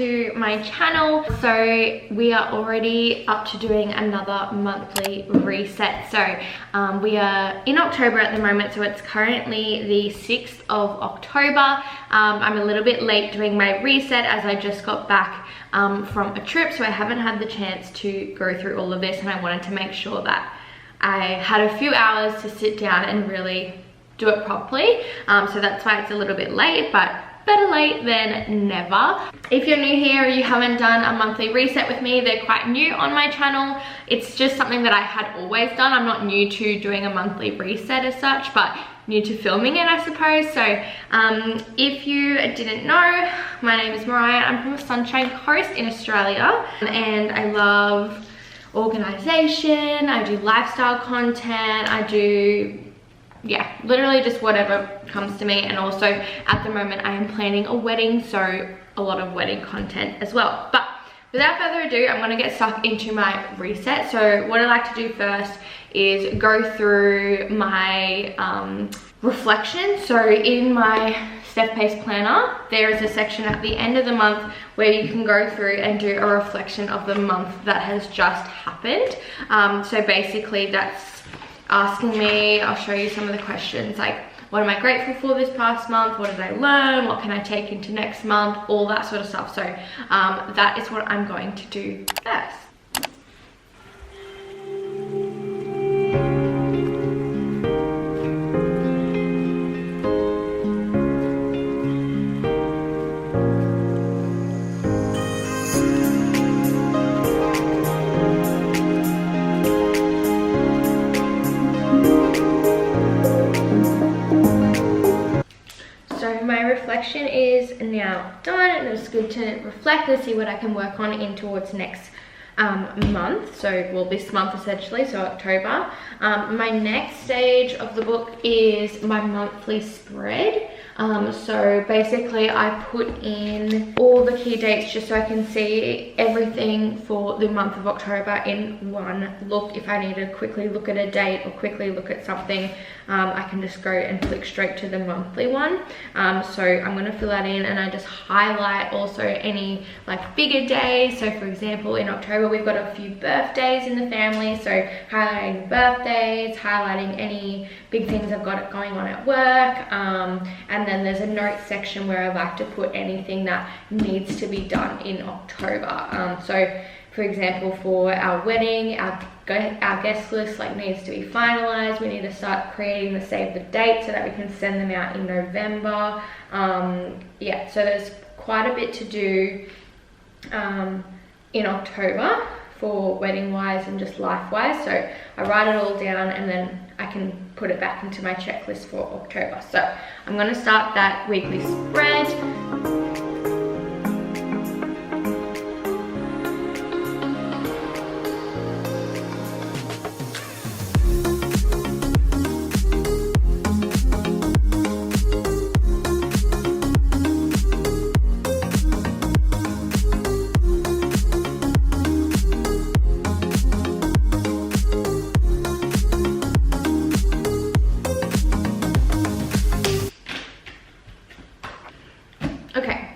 to my channel. So we are already up to doing another monthly reset. So we are in October at the moment, so it's currently the 6th of October. I'm a little bit late doing my reset as I just got back from a trip, so I haven't had the chance to go through all of this, and I wanted to make sure that I had a few hours to sit down and really do it properly. So that's why it's a little bit late, but better late than never. If you're new here or you haven't done a monthly reset with me, they're quite new on my channel. It's just something that I had always done. I'm not new to doing a monthly reset as such, but new to filming it, I suppose. So if you didn't know, my name is Mariah. I'm from the Sunshine Coast in Australia, and I love organization. I do lifestyle content. I do, yeah, literally just whatever comes to me. And also at the moment I am planning a wedding, so a lot of wedding content as well. But without further ado, I'm going to get stuck into my reset. So what I like to do first is go through my reflection. So in my Steph Pase planner, there is a section at the end of the month where you can go through and do a reflection of the month that has just happened. So basically that's asking me, I'll show you some of the questions, like what am I grateful for this past month, what did I learn, what can I take into next month, all that sort of stuff. So that is what I'm going to do first. Reflection is now done, and it's good to reflect and see what I can work on in towards next month. So, well, this month essentially, so October. My next stage of the book is my monthly spread. So basically I put in all the key dates just so I can see everything for the month of October in one look. If I need to quickly look at a date or quickly look at something, I can just go and click straight to the monthly one. So I'm going to fill that in, and I just highlight also any like bigger days. So for example, in October we've got a few birthdays in the family, so highlighting birthdays, highlighting any big things I've got going on at work, and then there's a note section where I like to put anything that needs to be done in October. So for example, for our wedding, our guest list like needs to be finalized. We need to start creating the save the date so that we can send them out in November. Yeah, so there's quite a bit to do in October for wedding wise and just life wise. So I write it all down, and then I can put it back into my checklist for October. So I'm going to start that weekly spread.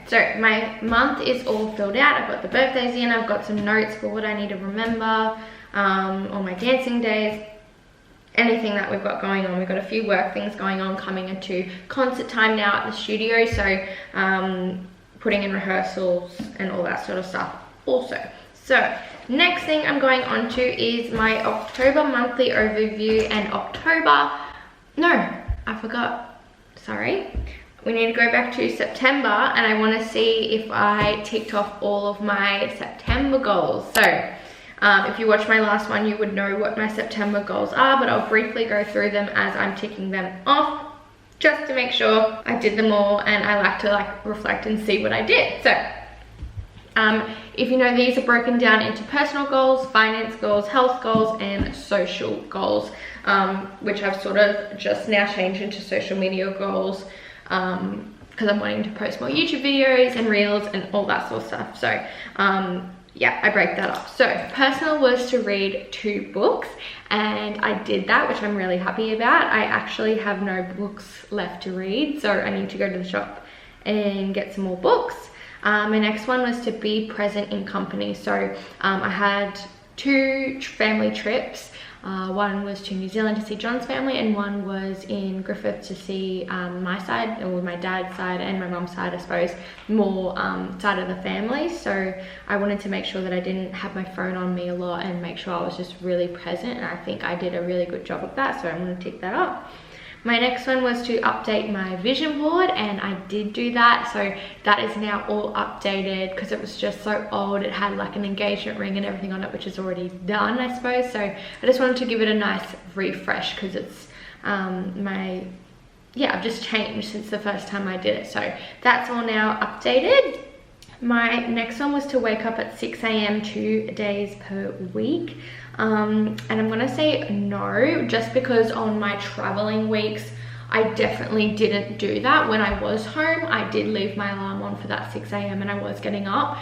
So my month is all filled out. I've got the birthdays in, I've got some notes for what I need to remember, all my dancing days, anything that we've got going on. We've got a few work things going on coming into concert time now at the studio, so putting in rehearsals and all that sort of stuff also. So next thing I'm going on to is my October monthly overview, and I forgot, sorry. We need to go back to September, and I want to see if I ticked off all of my September goals. So if you watched my last one, you would know what my September goals are, but I'll briefly go through them as I'm ticking them off just to make sure I did them all, and I like to reflect and see what I did. So if you know, these are broken down into personal goals, finance goals, health goals, and social goals, which I've sort of just now changed into social media goals, because I'm wanting to post more YouTube videos and reels and all that sort of stuff. So yeah, I break that up. So personal was to read 2 books, and I did that, which I'm really happy about. I actually have no books left to read, so I need to go to the shop and get some more books. My next one was to be present in company. So I had 2 family trips. One was to New Zealand to see John's family, and one was in Griffith to see my side, or my dad's side and my mum's side, I suppose, more side of the family. So I wanted to make sure that I didn't have my phone on me a lot and make sure I was just really present, and I think I did a really good job of that, so I'm going to tick that up. My next one was to update my vision board, and I did do that. So that is now all updated because it was just so old. It had like an engagement ring and everything on it, which is already done, I suppose. So I just wanted to give it a nice refresh because it's I've just changed since the first time I did it. So that's all now updated. My next one was to wake up at 6 AM 2 days per week. And I'm gonna say no, just because on my traveling weeks, I definitely didn't do that. When I was home, I did leave my alarm on for that 6 AM and I was getting up.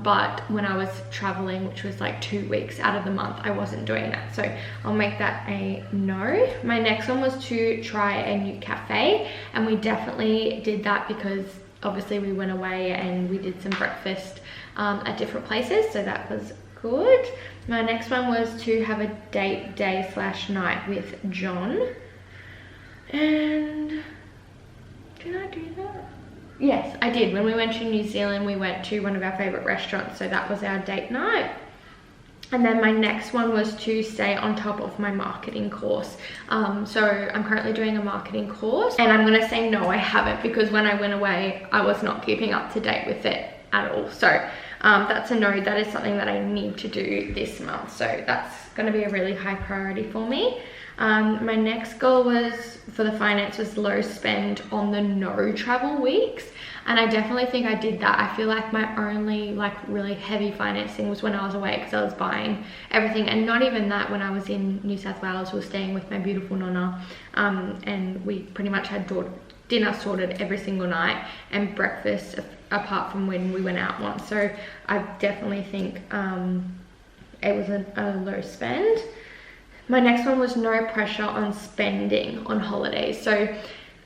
But when I was traveling, which was like 2 weeks out of the month, I wasn't doing that. So I'll make that a no. My next one was to try a new cafe, and we definitely did that because obviously we went away and we did some breakfast at different places, so that was good. My next one was to have a date day/night with John. And did I do that? Yes, I did. When we went to New Zealand, we went to one of our favorite restaurants, so that was our date night. And then my next one was to stay on top of my marketing course. So I'm currently doing a marketing course, and I'm gonna say no, I haven't, because when I went away, I was not keeping up to date with it at all. So that's a no. That is something that I need to do this month. So that's gonna be a really high priority for me. My next goal was for the finance was low spend on the no travel weeks. And I definitely think I did that. I feel like my only like really heavy financing was when I was away, because I was buying everything. And not even that, when I was in New South Wales, we were staying with my beautiful nonna, and we pretty much had dinner sorted every single night and breakfast, apart from when we went out once. So I definitely think it was a low spend. My next one was no pressure on spending on holidays. So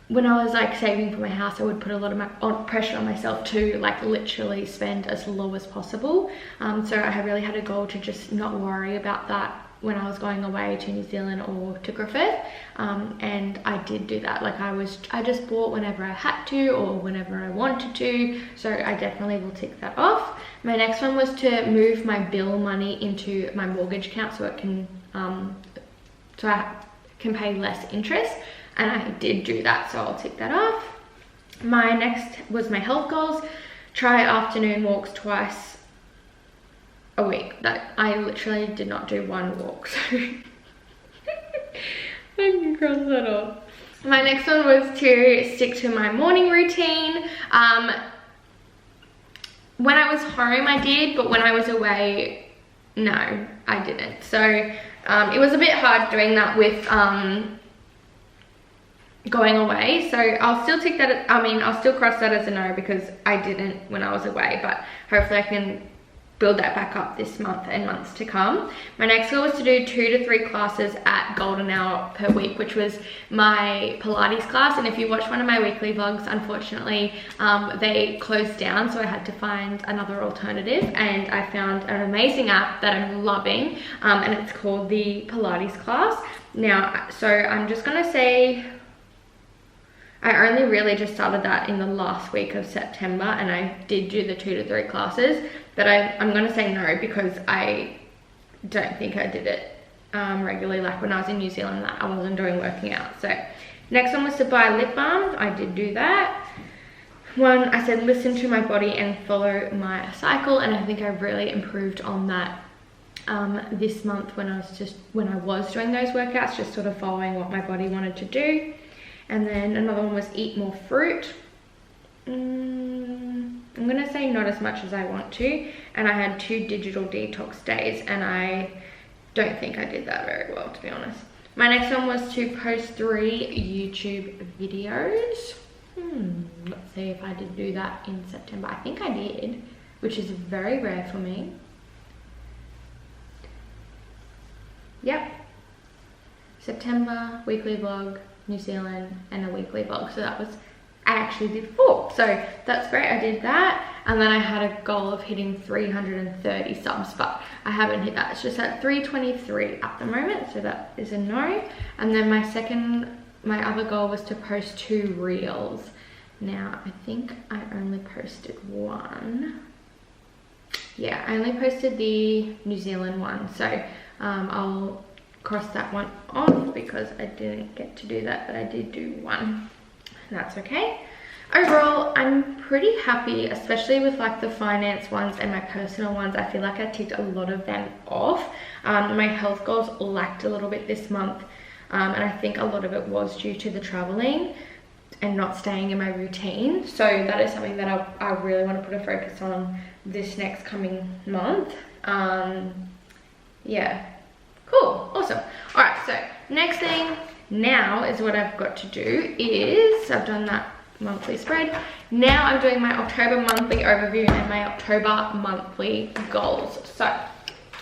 when I was like saving for my house, I would put a lot of pressure on myself to like literally spend as low as possible. So I really had a goal to just not worry about that when I was going away to New Zealand or to Griffith, and I did do that. Like I just bought whenever I had to or whenever I wanted to, so I definitely will tick that off. My next one was to move my bill money into my mortgage account so it can so I can pay less interest, and I did do that, so I'll tick that off. My next was my health goals. Try afternoon walks twice a week. That I literally did not do one walk, so I can cross that off. My next one was to stick to my morning routine. When I was home I did, but when I was away, no, I didn't. So it was a bit hard doing that with going away, so I'll still tick that. I'll still cross that as a no because I didn't when I was away, but hopefully I can build that back up this month and months to come. My next goal was to do 2 to 3 classes at Golden Hour per week, which was my Pilates class. And if you watch one of my weekly vlogs, unfortunately they closed down, so I had to find another alternative, and I found an amazing app that I'm loving, and it's called the Pilates class. Now, so I'm just gonna say I only really just started that in the last week of September, and I did do the 2 to 3 classes, but I'm gonna say no because I don't think I did it regularly. Like when I was in New Zealand, I wasn't doing working out. So next one was to buy lip balm. I did do that. One, I said listen to my body and follow my cycle, and I think I really improved on that this month when I was doing those workouts, just sort of following what my body wanted to do. And then another one was eat more fruit. I'm gonna say not as much as I want to. And I had 2 digital detox days, and I don't think I did that very well, to be honest. My next one was to post 3 YouTube videos. Let's see if I did do that in September. I think I did, which is very rare for me. Yep. September, weekly vlog, New Zealand, and a weekly vlog. So that was I actually did 4. So that's great, I did that. And then I had a goal of hitting 330 subs, but I haven't hit that. It's just at 323 at the moment, so that is a no. And then my other goal was to post 2 reels. Now, I think I only posted 1. Yeah, I only posted the New Zealand one, so I'll cross that one off because I didn't get to do that, but I did do 1. That's okay. Overall, I'm pretty happy, especially with like the finance ones and my personal ones. I feel like I ticked a lot of them off. My health goals lacked a little bit this month, and I think a lot of it was due to the traveling and not staying in my routine. So that is something that I really want to put a focus on this next coming month. Yeah, cool, awesome. All right, so next thing now is what I've got to do is, I've done that monthly spread. Now I'm doing my October monthly overview and my October monthly goals. So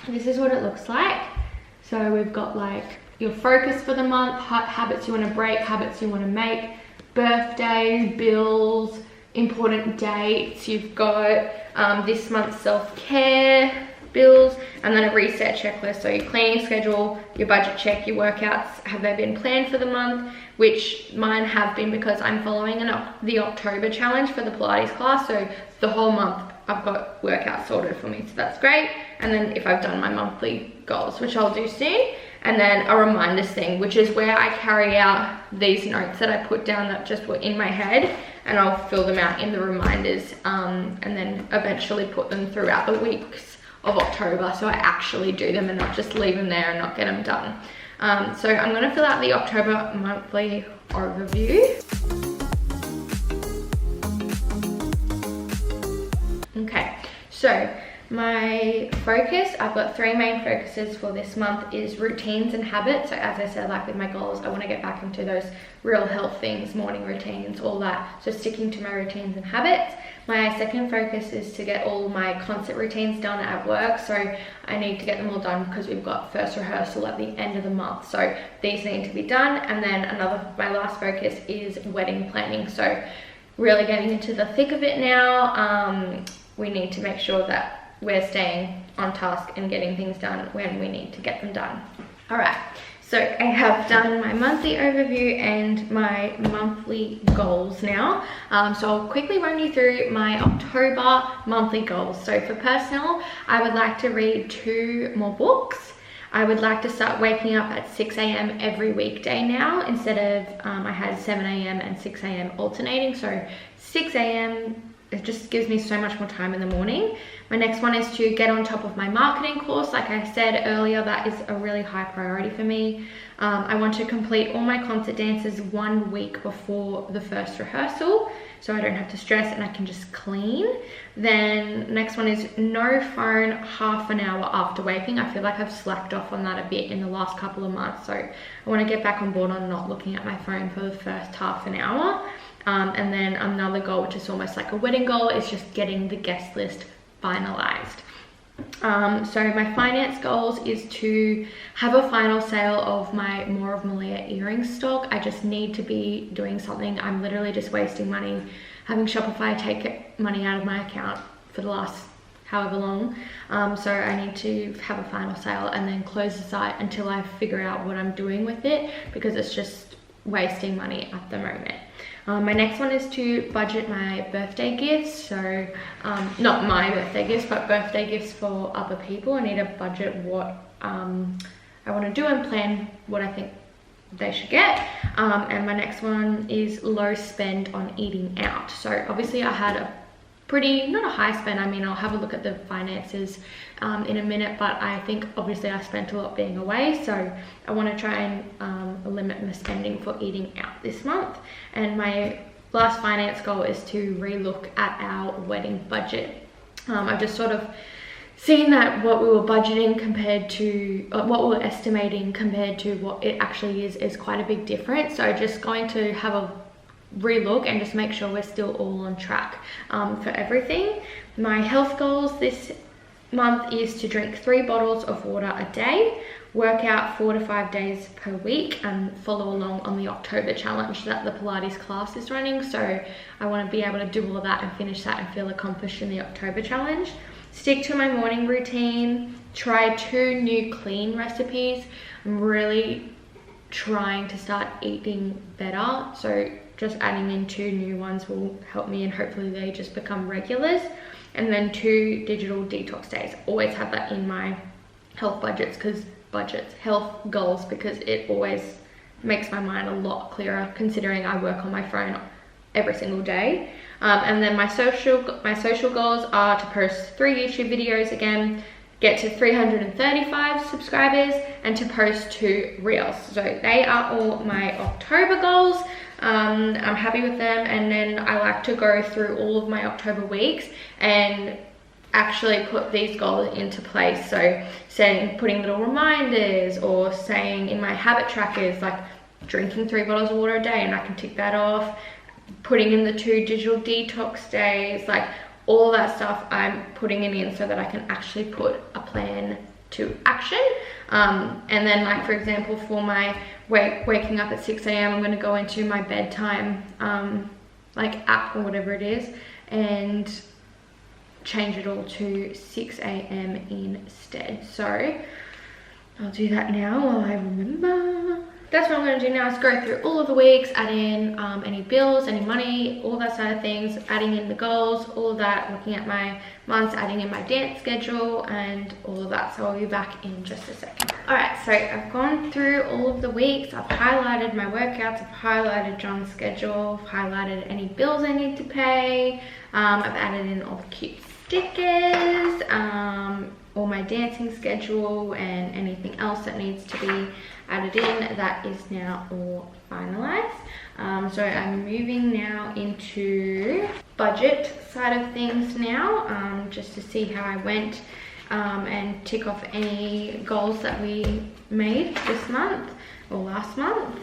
this is what it looks like. So we've got like your focus for the month, habits you want to break, habits you want to make, birthdays, bills, important dates. You've got this month's self-care, bills, and then a reset checklist. So your cleaning schedule, your budget check, your workouts, have they been planned for the month? Which mine have been, because I'm following the October challenge for the Pilates class. So the whole month I've got workouts sorted for me, so that's great. And then if I've done my monthly goals, which I'll do soon, and then a reminders thing, which is where I carry out these notes that I put down that just were in my head, and I'll fill them out in the reminders, and then eventually put them throughout the weeks of October, so I actually do them and not just leave them there and not get them done. So I'm going to fill out the October monthly overview. Okay, so my focus, I've got 3 main focuses for this month, is routines and habits. So as I said, like with my goals, I want to get back into those real health things, morning routines, all that. So sticking to my routines and habits. My second focus is to get all my concert routines done at work. So I need to get them all done because we've got first rehearsal at the end of the month. So these need to be done. And then my last focus is wedding planning. So really getting into the thick of it now. We need to make sure that we're staying on task and getting things done when we need to get them done. All right, so I have done my monthly overview and my monthly goals now. So I'll quickly run you through my October monthly goals. So for personal, I would like to read 2 more books. I would like to start waking up at 6 a.m. every weekday now, instead of I had 7 a.m. and 6 a.m. alternating. So 6 a.m. it just gives me so much more time in the morning. My next one is to get on top of my marketing course. Like I said earlier, that is a really high priority for me. I want to complete all my concert dances 1 week before the first rehearsal, so I don't have to stress and I can just clean. Then next one is no phone half an hour after waking. I feel like I've slacked off on that a bit in the last couple of months, so I want to get back on board on not looking at my phone for the first half an hour. And then another goal, which is almost like a wedding goal, is just getting the guest list finalized. So my finance goals is to have a final sale of my More of Malia earring stock. I just need to be doing something. I'm literally just wasting money having Shopify take money out of my account for the last however long. So I need to have a final sale and then close the site until I figure out what I'm doing with it, because it's just wasting money at the moment. My next one is to budget my birthday gifts. So not my birthday gifts, but birthday gifts for other people. I need to budget what I want to do and plan what I think they should get. And my next one is low spend on eating out. So obviously I had a pretty, not a high spend. I mean, I'll have a look at the finances in a minute, but I think obviously I spent a lot being away, so I want to try and limit my spending for eating out this month. And my last finance goal is to relook at our wedding budget. I've just sort of seen that what we were budgeting compared to what we were estimating compared to what it actually is quite a big difference. So just going to have a relook and just make sure we're still all on track for everything. My health goals this month is to drink 3 bottles of water a day. work out 4 to 5 days per week and follow along on the October challenge that the Pilates class is running. So I want to be able to do all of that and finish that and feel accomplished in the October challenge. Stick to my morning routine, try 2 new clean recipes. I'm really trying to start eating better, so just adding in 2 new ones will help me, and hopefully they just become regulars. And then 2 digital detox days. Always have that in my health health goals, because it always makes my mind a lot clearer considering I work on my phone every single day. And then my social goals are to post 3 YouTube videos again, get to 335 subscribers, and to post 2 reels. So they are all my October goals. I'm happy with them, and then I like to go through all of my October weeks and actually put these goals into place. So putting little reminders, or saying in my habit trackers, like drinking 3 bottles of water a day, and I can tick that off. Putting in the 2 digital detox days, like all that stuff I'm putting it in so that I can actually put a plan to action. And then, like, for example, for my waking up at 6 a.m, I'm going to go into my bedtime like app or whatever it is and change it all to 6 a.m. instead. So I'll do that now while I remember. That's what I'm going to do now, is go through all of the weeks, add in any bills, any money, all that side of things, adding in the goals, all of that, looking at my months, adding in my dance schedule and all of that. So I'll be back in just a second. Alright, so I've gone through all of the weeks, I've highlighted my workouts, I've highlighted John's schedule, I've highlighted any bills I need to pay, I've added in all the cute stickers, all my dancing schedule, and anything else that needs to be added in. That is now all finalized. So I'm moving now into budget side of things now, just to see how I went, and tick off any goals that we made this month or last month.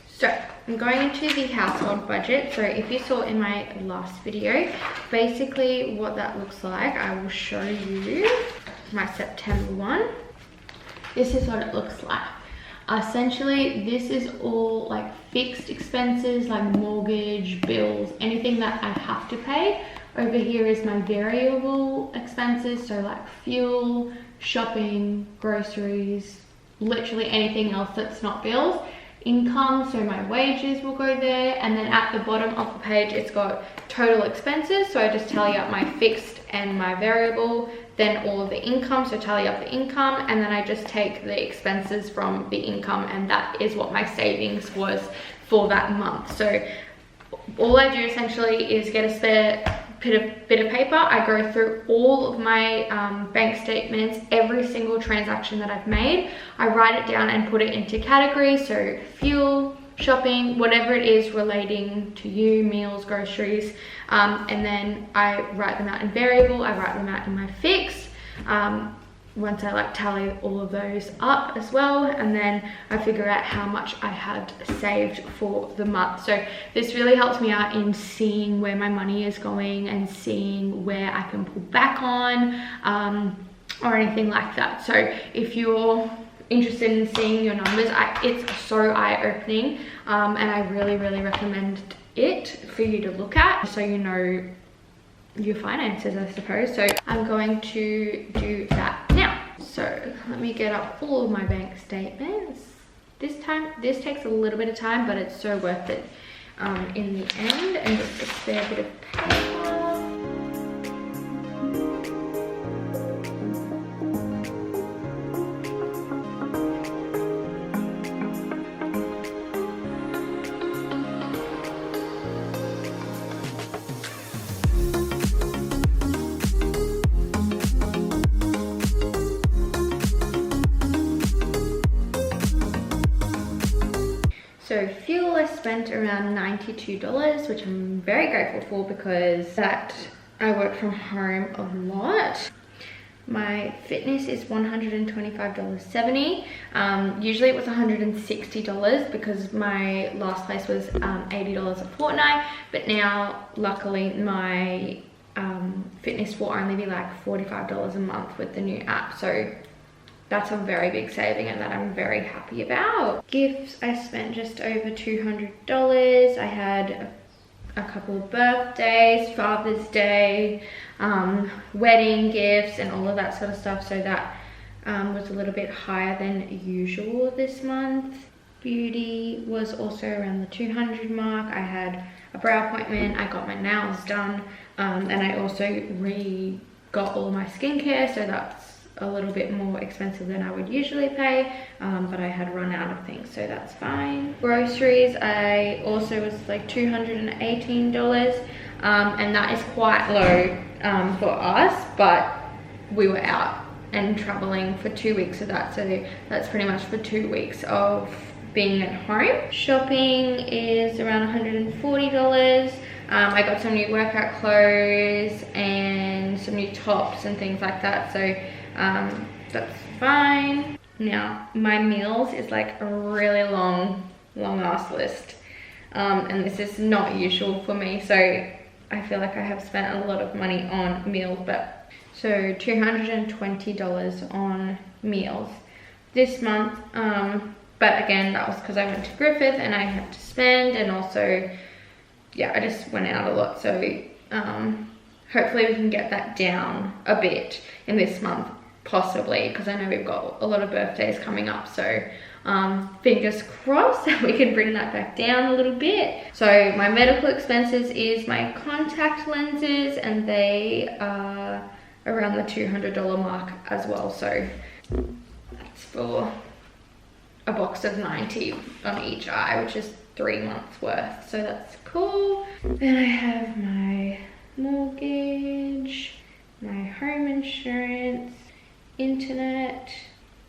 So I'm going into the household budget. So if you saw in my last video, basically what that looks like, I will show you my September one. This is what it looks like. Essentially, this is all like fixed expenses, like mortgage, bills, anything that I have to pay. Over here is my variable expenses, so like fuel, shopping, groceries, literally anything else that's not bills. Income, so my wages will go there, and then at the bottom of the page it's got total expenses, so I just tally up my fixed and my variable, then all of the income, so tally up the income, and then I just take the expenses from the income, and that is what my savings was for that month. So all I do essentially is get a spare bit of paper. I go through all of my bank statements, every single transaction that I've made. I write it down and put it into categories, so fuel, shopping, whatever it is relating to you, meals, groceries, and then I write them out in variable, I write them out in my fixed. Once I like tally all of those up as well, and then I figure out how much I had saved for the month. So this really helps me out in seeing where my money is going and seeing where I can pull back on, or anything like that. So if you're interested in seeing your numbers, it's so eye-opening, and I really recommend it for you to look at, so you know your finances, I suppose. So I'm going to do that now. So let me get up all of my bank statements. This takes a little bit of time, but it's so worth it in the end. And just a spare bit of paper. So fuel, I spent around $92, which I'm very grateful for because that I work from home a lot. My fitness is $125.70. Usually it was $160 because my last place was $80 a fortnight, but now luckily my fitness will only be like $45 a month with the new app, so that's a very big saving and that I'm very happy about. Gifts, I spent just over $200. I had a couple of birthdays, Father's Day, wedding gifts and all of that sort of stuff, so that was a little bit higher than usual this month. Beauty was also around the 200 mark. I had a brow appointment, I got my nails done, and I also got all my skincare, so that's a little bit more expensive than I would usually pay, but I had run out of things, so that's fine. Groceries, I also was like $218, and that is quite low for us, but we were out and traveling for 2 weeks of that, so that's pretty much for 2 weeks of being at home. Shopping is around $140. I got some new workout clothes and some new tops and things like that, so that's fine. Now my meals is like a really long ass list, and this is not usual for me, so I feel like I have spent a lot of money on meals, but so $220 on meals this month, but again that was because I went to Griffith and I had to spend, and also yeah, I just went out a lot, so hopefully we can get that down a bit in this month, possibly, because I know we've got a lot of birthdays coming up, so fingers crossed that we can bring that back down a little bit. So my medical expenses is my contact lenses, and they are around the $200 mark as well, so that's for a box of 90 on each eye, which is 3 months worth, so that's cool. Then I have my mortgage, my home insurance, internet,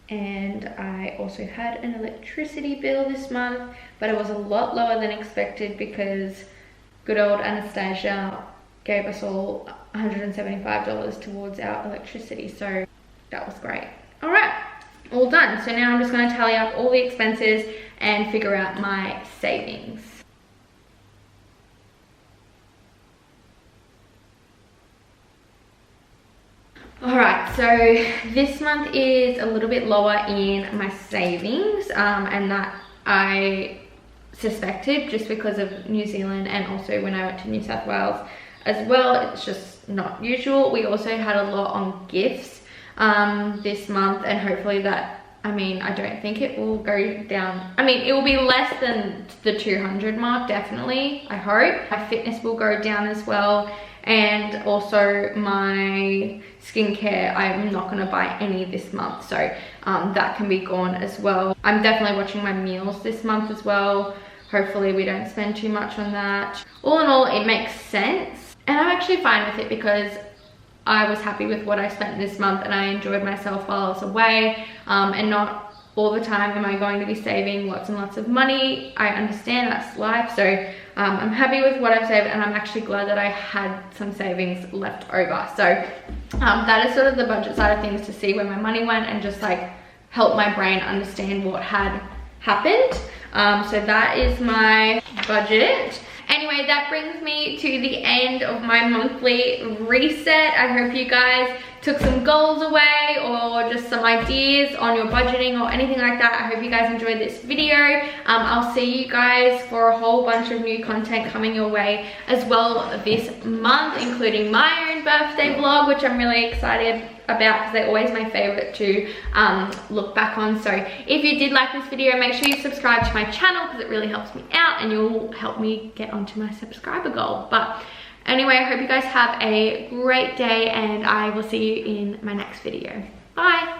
and I also had an electricity bill this month, but it was a lot lower than expected because good old Anastasia gave us all $175 towards our electricity, so that was great. All right, all done. So now I'm just going to tally up all the expenses and figure out my savings. Alright, so this month is a little bit lower in my savings, and that I suspected just because of New Zealand, and also when I went to New South Wales as well. It's just not usual. We also had a lot on gifts this month, and hopefully that, I mean, I don't think it will go down. I mean, it will be less than the 200 mark, definitely, I hope. My fitness will go down as well, and also my skincare, I'm not going to buy any this month, so that can be gone as well. I'm definitely watching my meals this month as well. Hopefully we don't spend too much on that. All in all, it makes sense, and I'm actually fine with it because I was happy with what I spent this month, and I enjoyed myself while I was away, and not all the time am I going to be saving lots and lots of money. I understand that's life, so I'm happy with what I've saved, and I'm actually glad that I had some savings left over. So that is sort of the budget side of things, to see where my money went and just like help my brain understand what had happened. So that is my budget. Anyway, that brings me to the end of my monthly reset. I hope you guys took some goals away, or just some ideas on your budgeting or anything like that. I hope you guys enjoyed this video. I'll see you guys for a whole bunch of new content coming your way as well this month, including my own birthday vlog, which I'm really excited about because they're always my favorite to look back on. So if you did like this video, make sure you subscribe to my channel because it really helps me out, and you'll help me get onto my subscriber goal. But anyway, I hope you guys have a great day, and I will see you in my next video. Bye.